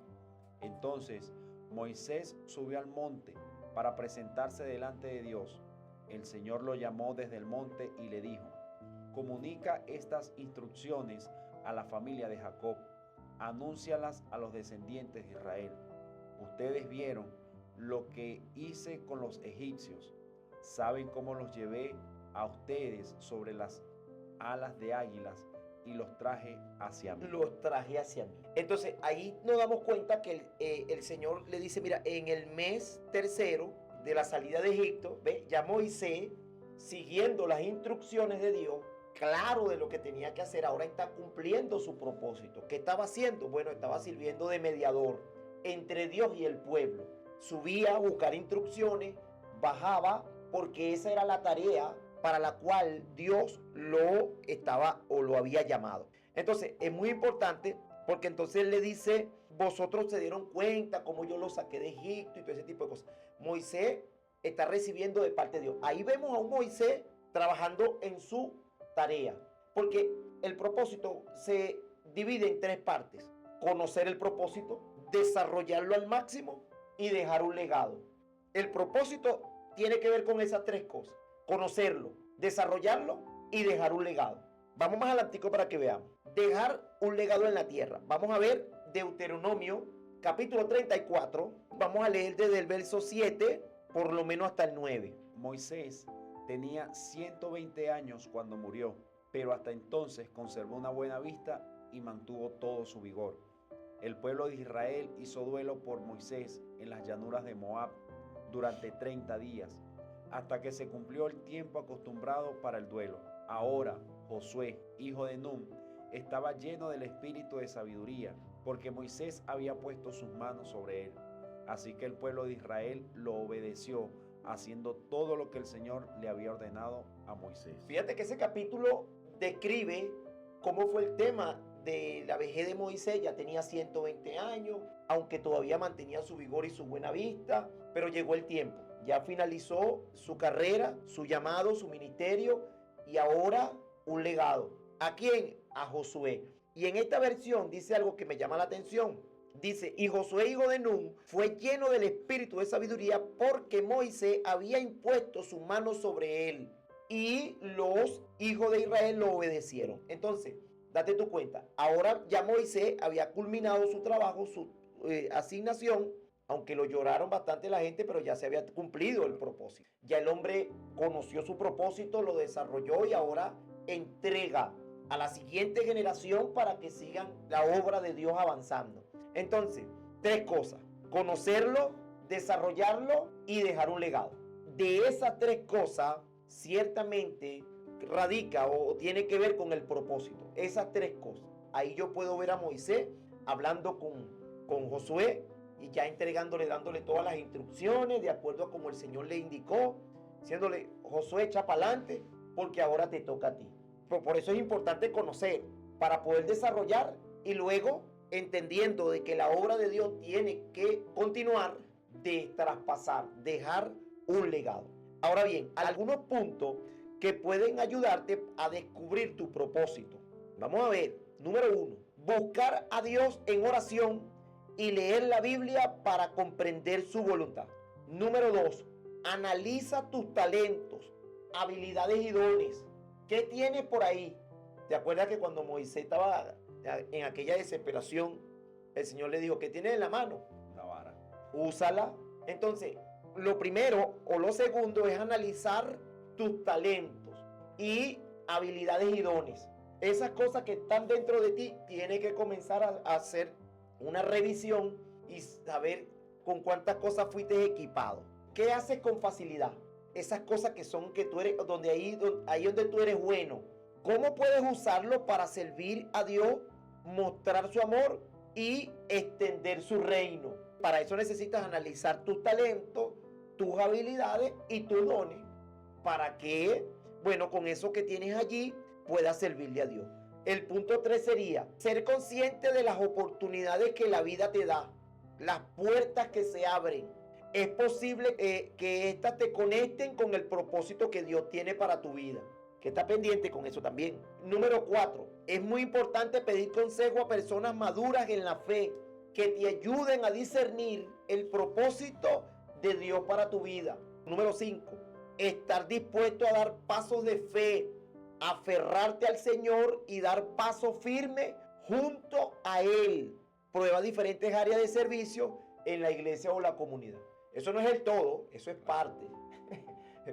Entonces Moisés subió al monte para presentarse delante de Dios. El Señor lo llamó desde el monte y le dijo, comunica estas instrucciones a la familia de Jacob, anúncialas a los descendientes de Israel. Ustedes vieron lo que hice con los egipcios, saben cómo los llevé a ustedes sobre las alas de águilas y los traje hacia mí. Los traje hacia mí. Entonces ahí nos damos cuenta que el Señor le dice, mira, en el mes tercero de la salida de Egipto, ¿ve? Ya Moisés, siguiendo las instrucciones de Dios, claro de lo que tenía que hacer, ahora está cumpliendo su propósito. ¿Qué estaba haciendo? Bueno, estaba sirviendo de mediador entre Dios y el pueblo. Subía a buscar instrucciones, bajaba, porque esa era la tarea para la cual Dios lo estaba o lo había llamado. Entonces es muy importante, porque entonces le dice, vosotros se dieron cuenta cómo yo lo saqué de Egipto y todo ese tipo de cosas. Moisés está recibiendo de parte de Dios. Ahí vemos a un Moisés trabajando en su tarea, porque el propósito se divide en 3 partes: conocer el propósito, desarrollarlo al máximo y dejar un legado. El propósito tiene que ver con esas tres cosas: conocerlo, desarrollarlo y dejar un legado. Vamos más adelantico para que veamos. Dejar un legado en la tierra. Vamos a ver Deuteronomio capítulo 34. Vamos a leer desde el verso 7 por lo menos hasta el 9. Moisés tenía 120 años cuando murió, pero hasta entonces conservó una buena vista y mantuvo todo su vigor. El pueblo de Israel hizo duelo por Moisés en las llanuras de Moab durante 30 días, hasta que se cumplió el tiempo acostumbrado para el duelo. Ahora, Josué, hijo de Nun, estaba lleno del espíritu de sabiduría, porque Moisés había puesto sus manos sobre él. Así que el pueblo de Israel lo obedeció, haciendo todo lo que el Señor le había ordenado a Moisés. Fíjate que ese capítulo describe cómo fue el tema de la vejez de Moisés. Ya tenía 120 años, aunque todavía mantenía su vigor y su buena vista, pero llegó el tiempo. Ya finalizó su carrera, su llamado, su ministerio, y ahora un legado. ¿A quién? A Josué. Y en esta versión dice algo que me llama la atención. Dice: y Josué, hijo de Nun, fue lleno del espíritu de sabiduría, porque Moisés había impuesto su mano sobre él, y los hijos de Israel lo obedecieron. Entonces, date tu cuenta, ahora ya Moisés había culminado su trabajo, su asignación, aunque lo lloraron bastante la gente, pero ya se había cumplido el propósito. Ya el hombre conoció su propósito, lo desarrolló y ahora entrega a la siguiente generación para que sigan la obra de Dios avanzando. Entonces, tres cosas: conocerlo, desarrollarlo y dejar un legado. De esas tres cosas, ciertamente radica o tiene que ver con el propósito. Esas tres cosas. Ahí yo puedo ver a Moisés hablando con Josué y ya entregándole, dándole todas las instrucciones de acuerdo a como el Señor le indicó, diciéndole: Josué, echa para adelante porque ahora te toca a ti. Por eso es importante conocer para poder desarrollar, y luego, entendiendo de que la obra de Dios tiene que continuar, de traspasar, dejar un legado. Ahora bien, algunos puntos que pueden ayudarte a descubrir tu propósito. Vamos a ver. Número 1, buscar a Dios en oración y leer la Biblia para comprender su voluntad. Número 2, analiza tus talentos, habilidades y dones. ¿Qué tienes por ahí? ¿Te acuerdas que cuando Moisés estaba en aquella desesperación, el Señor le dijo: ¿qué tienes en la mano? La vara. Úsala. Entonces, lo primero o lo segundo es analizar tus talentos y habilidades y dones. Esas cosas que están dentro de ti, tienes que comenzar a hacer una revisión y saber con cuántas cosas fuiste equipado. ¿Qué haces con facilidad? Esas cosas que son que tú eres, ahí donde tú eres bueno. ¿Cómo puedes usarlo para servir a Dios, mostrar su amor y extender su reino? Para eso necesitas analizar tus talentos, tus habilidades y tus dones, para que, bueno, con eso que tienes allí puedas servirle a Dios. El punto 3 sería ser consciente de las oportunidades que la vida te da, las puertas que se abren. Es posible que éstas te conecten con el propósito que Dios tiene para tu vida. Que está pendiente con eso también. Número 4, es muy importante pedir consejo a personas maduras en la fe que te ayuden a discernir el propósito de Dios para tu vida. Número 5, estar dispuesto a dar pasos de fe, aferrarte al Señor y dar pasos firmes junto a Él. Prueba diferentes áreas de servicio en la iglesia o la comunidad. Eso no es el todo, eso es parte.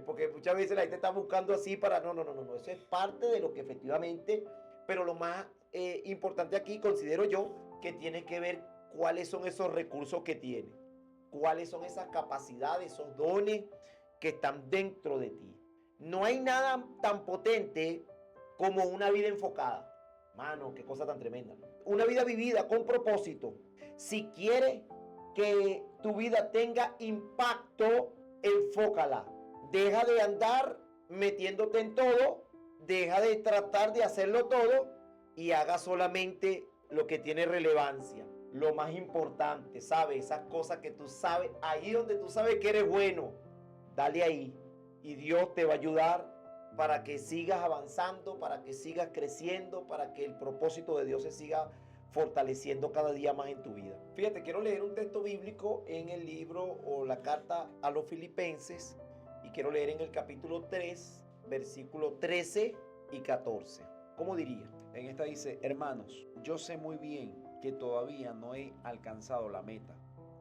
Porque muchas veces la gente está buscando así para... No. Eso es parte de lo que efectivamente... Pero lo más importante aquí, considero yo, que tiene que ver cuáles son esos recursos que tiene. Cuáles son esas capacidades, esos dones que están dentro de ti. No hay nada tan potente como una vida enfocada. Mano, qué cosa tan tremenda. Una vida vivida con propósito. Si quieres que tu vida tenga impacto, enfócala. Deja de andar metiéndote en todo, deja de tratar de hacerlo todo y haga solamente lo que tiene relevancia, lo más importante, ¿sabes? Esas cosas que tú sabes, ahí donde tú sabes que eres bueno, dale ahí y Dios te va a ayudar para que sigas avanzando, para que sigas creciendo, para que el propósito de Dios se siga fortaleciendo cada día más en tu vida. Fíjate, quiero leer un texto bíblico en el libro o la carta a los Filipenses y quiero leer en el capítulo 3, versículo 13 y 14. ¿Cómo diría? En esta dice: hermanos, yo sé muy bien que todavía no he alcanzado la meta,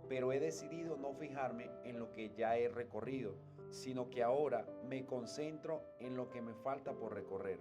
pero he decidido no fijarme en lo que ya he recorrido, sino que ahora me concentro en lo que me falta por recorrer.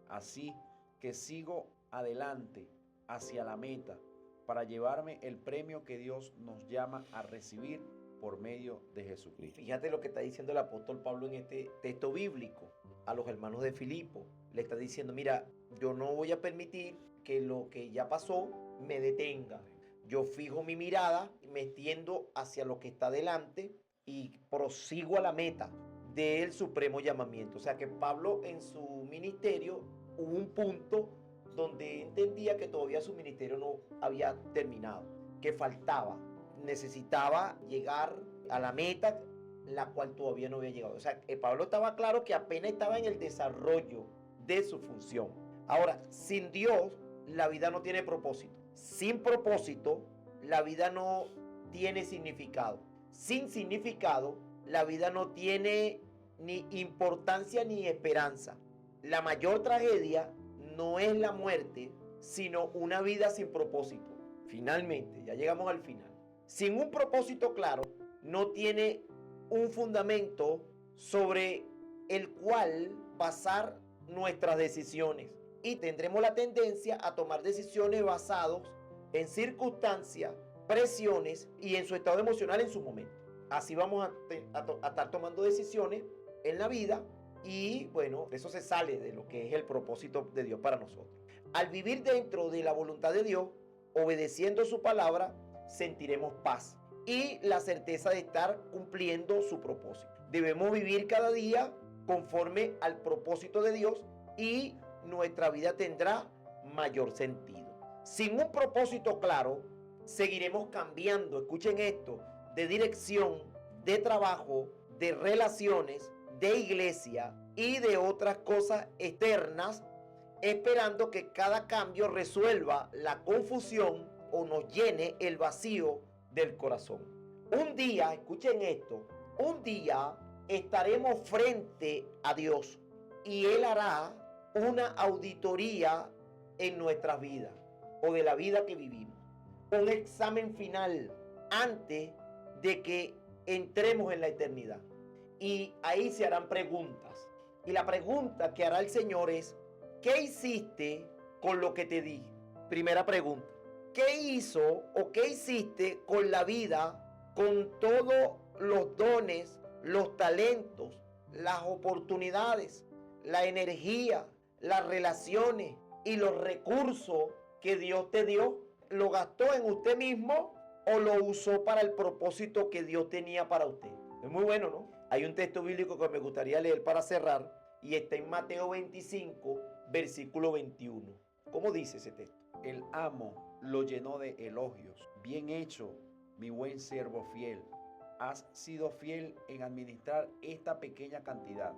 Así que sigo adelante hacia la meta para llevarme el premio que Dios nos llama a recibir por medio de Jesucristo. Fíjate lo que está diciendo el apóstol Pablo en este texto bíblico a los hermanos de Filipo. Le está diciendo, mira, yo no voy a permitir que lo que ya pasó me detenga. Yo fijo mi mirada, me extiendo hacia lo que está delante y prosigo a la meta del supremo llamamiento. O sea que Pablo en su ministerio hubo un punto donde entendía que todavía su ministerio no había terminado, que faltaba, necesitaba llegar a la meta, la cual todavía no había llegado. O sea, Pablo estaba claro que apenas estaba en el desarrollo de su función. Ahora, sin Dios, la vida no tiene propósito. Sin propósito, la vida no tiene significado. Sin significado, la vida no tiene ni importancia ni esperanza. La mayor tragedia no es la muerte, sino una vida sin propósito. Finalmente, ya llegamos al final. Sin un propósito claro, no tiene un fundamento sobre el cual basar nuestras decisiones. Y tendremos la tendencia a tomar decisiones basadas en circunstancias, presiones y en su estado emocional en su momento. Así vamos a estar tomando decisiones en la vida y bueno, eso se sale de lo que es el propósito de Dios para nosotros. Al vivir dentro de la voluntad de Dios, obedeciendo su palabra, sentiremos paz y la certeza de estar cumpliendo su propósito. Debemos vivir cada día conforme al propósito de Dios y nuestra vida tendrá mayor sentido. Sin un propósito claro, seguiremos cambiando, escuchen esto, de dirección, de trabajo, de relaciones, de iglesia y de otras cosas externas, esperando que cada cambio resuelva la confusión o nos llene el vacío del corazón. Un día, escuchen esto, un día estaremos frente a Dios y Él hará una auditoría en nuestras vidas o de la vida que vivimos. Un examen final antes de que entremos en la eternidad. Y ahí se harán preguntas. Y la pregunta que hará el Señor es, ¿qué hiciste con lo que te di? Primera pregunta. ¿Qué hizo o qué hiciste con la vida, con todos los dones, los talentos, las oportunidades, la energía, las relaciones y los recursos que Dios te dio? ¿Lo gastó en usted mismo o lo usó para el propósito que Dios tenía para usted? Es muy bueno, ¿no? Hay un texto bíblico que me gustaría leer para cerrar y está en Mateo 25, versículo 21. ¿Cómo dice ese texto? El amo lo llenó de elogios. Bien hecho, mi buen siervo fiel. Has sido fiel en administrar esta pequeña cantidad.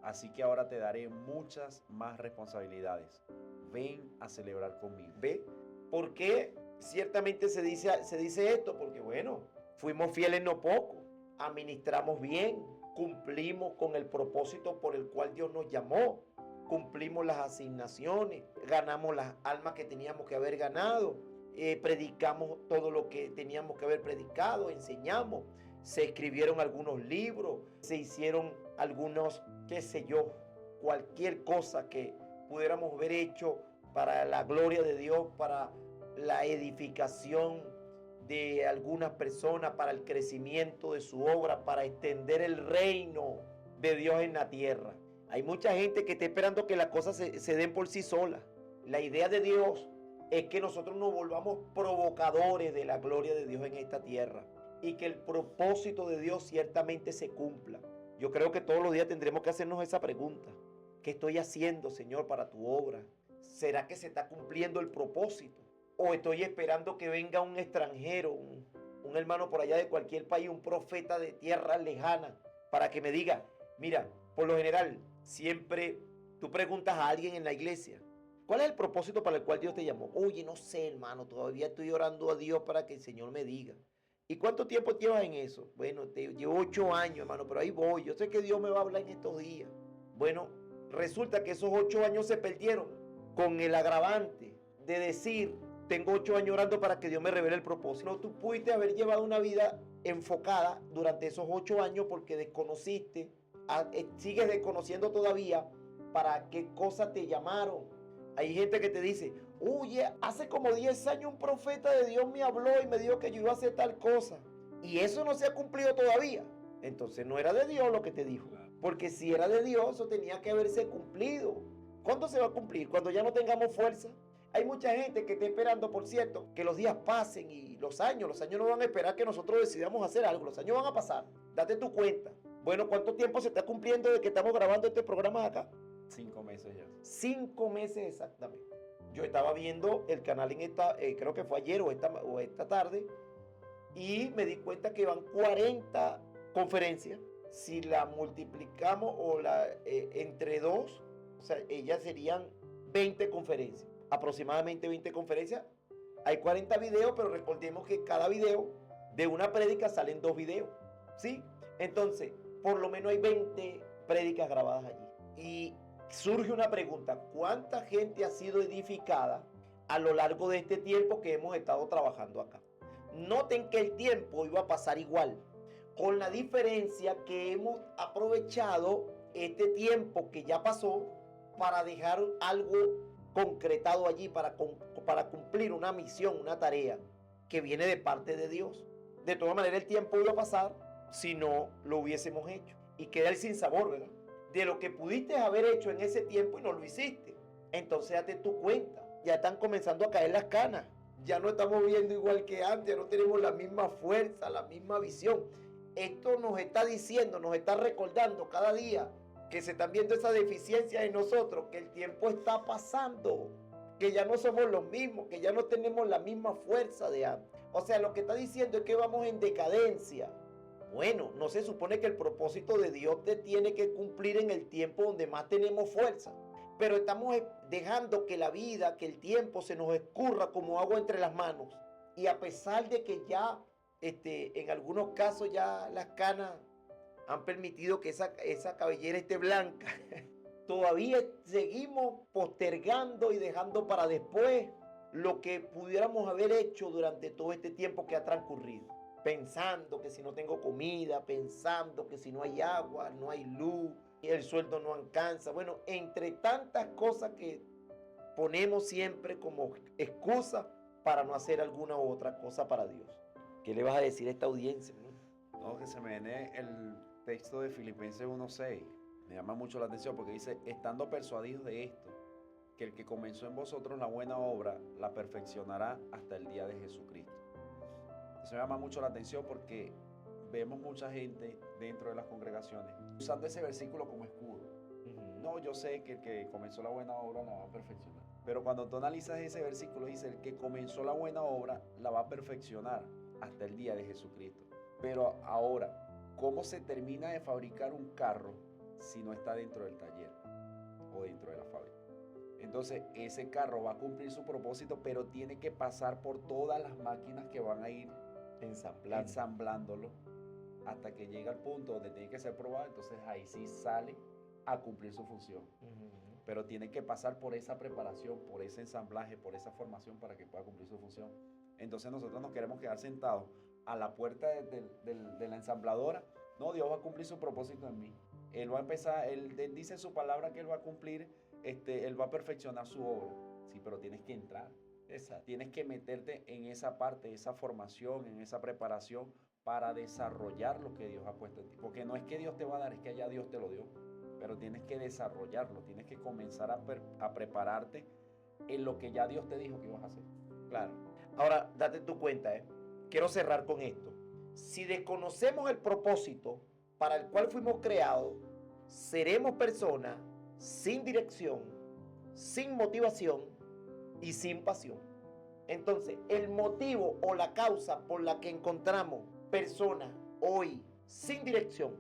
Así que ahora te daré muchas más responsabilidades. Ven a celebrar conmigo. ¿Ve? ¿Por qué ciertamente se dice esto? Porque bueno, fuimos fieles no poco, administramos bien, cumplimos con el propósito por el cual Dios nos llamó, cumplimos las asignaciones, ganamos las almas que teníamos que haber ganado, predicamos todo lo que teníamos que haber predicado, enseñamos, se escribieron algunos libros, se hicieron algunos, qué sé yo, cualquier cosa que pudiéramos haber hecho para la gloria de Dios, para la edificación de algunas personas, para el crecimiento de su obra, para extender el reino de Dios en la tierra. Hay mucha gente que está esperando que las cosas se den por sí solas. La idea de Dios es que nosotros nos volvamos provocadores de la gloria de Dios en esta tierra y que el propósito de Dios ciertamente se cumpla. Yo creo que todos los días tendremos que hacernos esa pregunta. ¿Qué estoy haciendo, Señor, para tu obra? ¿Será que se está cumpliendo el propósito? ¿O estoy esperando que venga un extranjero, un hermano por allá de cualquier país, un profeta de tierra lejana, para que me diga, mira, por lo general, siempre tú preguntas a alguien en la iglesia, ¿Cuál es el propósito para el cual Dios te llamó? Oye, no sé, hermano, todavía estoy orando a Dios para que el Señor me diga. ¿Y cuánto tiempo llevas en eso? Bueno, llevo 8 años, hermano, pero ahí voy. Yo sé que Dios me va a hablar en estos días. Bueno, resulta que esos 8 años se perdieron con el agravante de decir, tengo 8 años orando para que Dios me revele el propósito. No, tú pudiste haber llevado una vida enfocada durante esos 8 años porque desconociste, sigues desconociendo todavía para qué cosa te llamaron. Hay gente que te dice, oye, hace como 10 años un profeta de Dios me habló y me dijo que yo iba a hacer tal cosa. Y eso no se ha cumplido todavía. Entonces no era de Dios lo que te dijo. Porque si era de Dios, eso tenía que haberse cumplido. ¿Cuándo se va a cumplir? Cuando ya no tengamos fuerza. Hay mucha gente que está esperando, por cierto, que los días pasen y los años no van a esperar que nosotros decidamos hacer algo. Los años van a pasar. Date tu cuenta. Bueno, ¿cuánto tiempo se está cumpliendo de que estamos grabando este programa acá? 5 meses ya. 5 meses exactamente. Yo estaba viendo el canal en creo que fue ayer o esta tarde, y me di cuenta que van 40 conferencias. Si la multiplicamos entre dos, o sea, ellas serían 20 conferencias, aproximadamente 20 conferencias. Hay 40 videos, pero recordemos que cada video de una prédica salen 2 videos, ¿sí? Entonces, por lo menos hay 20 prédicas grabadas allí. Y surge una pregunta: ¿cuánta gente ha sido edificada a lo largo de este tiempo que hemos estado trabajando acá? Noten que el tiempo iba a pasar igual, con la diferencia que hemos aprovechado este tiempo que ya pasó para dejar algo concretado allí, para cumplir una misión, una tarea que viene de parte de Dios. De todas maneras, el tiempo iba a pasar si no lo hubiésemos hecho. Y queda el sinsabor, ¿verdad? De lo que pudiste haber hecho en ese tiempo y no lo hiciste. Entonces date tu cuenta. Ya están comenzando a caer las canas. Ya no estamos viendo igual que antes. Ya no tenemos la misma fuerza, la misma visión. Esto nos está diciendo, nos está recordando cada día que se están viendo esas deficiencias en nosotros, que el tiempo está pasando, que ya no somos los mismos, que ya no tenemos la misma fuerza de antes. O sea, lo que está diciendo es que vamos en decadencia. Bueno, no se supone que el propósito de Dios te tiene que cumplir en el tiempo donde más tenemos fuerza. Pero estamos dejando que la vida, que el tiempo se nos escurra como agua entre las manos. Y a pesar de que ya, en algunos casos ya las canas han permitido que esa cabellera esté blanca, todavía seguimos postergando y dejando para después lo que pudiéramos haber hecho durante todo este tiempo que ha transcurrido. Pensando que si no tengo comida, pensando que si no hay agua, no hay luz, el sueldo no alcanza. Bueno, entre tantas cosas que ponemos siempre como excusa para no hacer alguna u otra cosa para Dios. ¿Qué le vas a decir a esta audiencia? No, que se me viene el texto de Filipenses 1:6. Me llama mucho la atención porque dice, estando persuadidos de esto, que el que comenzó en vosotros la buena obra, la perfeccionará hasta el día de Jesucristo. Eso me llama mucho la atención porque vemos mucha gente dentro de las congregaciones usando ese versículo como escudo. No, yo sé que el que comenzó la buena obra la va a perfeccionar. Pero cuando tú analizas ese versículo, dice, el que comenzó la buena obra la va a perfeccionar hasta el día de Jesucristo. Pero ahora, ¿cómo se termina de fabricar un carro si no está dentro del taller o dentro de la fábrica? Entonces, ese carro va a cumplir su propósito, pero tiene que pasar por todas las máquinas que van a ir ensamblándolo hasta que llega al punto donde tiene que ser probado. Entonces, ahí sí sale a cumplir su función. Pero tiene que pasar por esa preparación, por ese ensamblaje, por esa formación para que pueda cumplir su función. Entonces, nosotros nos queremos quedar sentados a la puerta de la ensambladora. No, Dios va a cumplir su propósito en mí. Él va a empezar, él dice en su palabra que Él va a cumplir, Él va a perfeccionar su obra. Sí, pero tienes que entrar. Exacto. Tienes que meterte en esa parte, esa formación, en esa preparación para desarrollar lo que Dios ha puesto en ti. Porque no es que Dios te va a dar, es que ya Dios te lo dio. Pero tienes que desarrollarlo, tienes que comenzar a prepararte en lo que ya Dios te dijo que ibas a hacer. Claro. Ahora, date tu cuenta, Quiero cerrar con esto. Si desconocemos el propósito para el cual fuimos creados, seremos personas sin dirección, sin motivación y sin pasión. Entonces, el motivo o la causa por la que encontramos personas hoy sin dirección,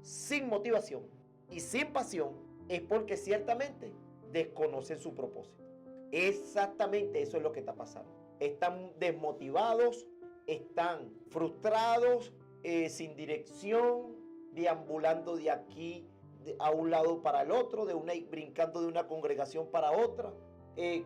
sin motivación y sin pasión es porque ciertamente desconocen su propósito. Exactamente eso es lo que está pasando. Están desmotivados, están frustrados, sin dirección, deambulando de aquí a un lado para el otro, brincando de una congregación para otra,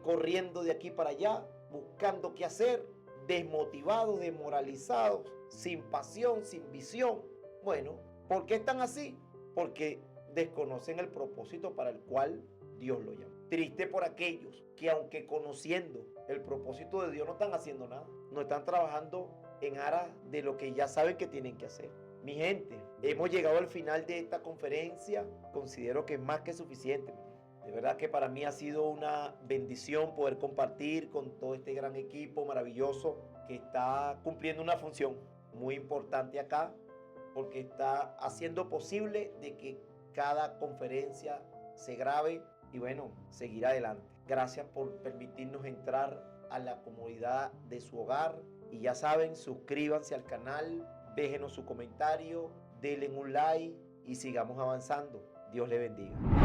corriendo de aquí para allá, buscando qué hacer, desmotivados, desmoralizados, sin pasión, sin visión. Bueno, ¿por qué están así? Porque desconocen el propósito para el cual Dios lo llama. Triste por aquellos que, aunque conociendo el propósito de Dios, no están haciendo nada, no están trabajando en aras de lo que ya saben que tienen que hacer. Mi gente, hemos llegado al final de esta conferencia. Considero que es más que suficiente. De verdad que para mí ha sido una bendición poder compartir con todo este gran equipo maravilloso que está cumpliendo una función muy importante acá, porque está haciendo posible de que cada conferencia se grabe y bueno, seguir adelante. Gracias por permitirnos entrar a la comodidad de su hogar. Y ya saben, suscríbanse al canal, déjenos su comentario, denle un like y sigamos avanzando. Dios le bendiga.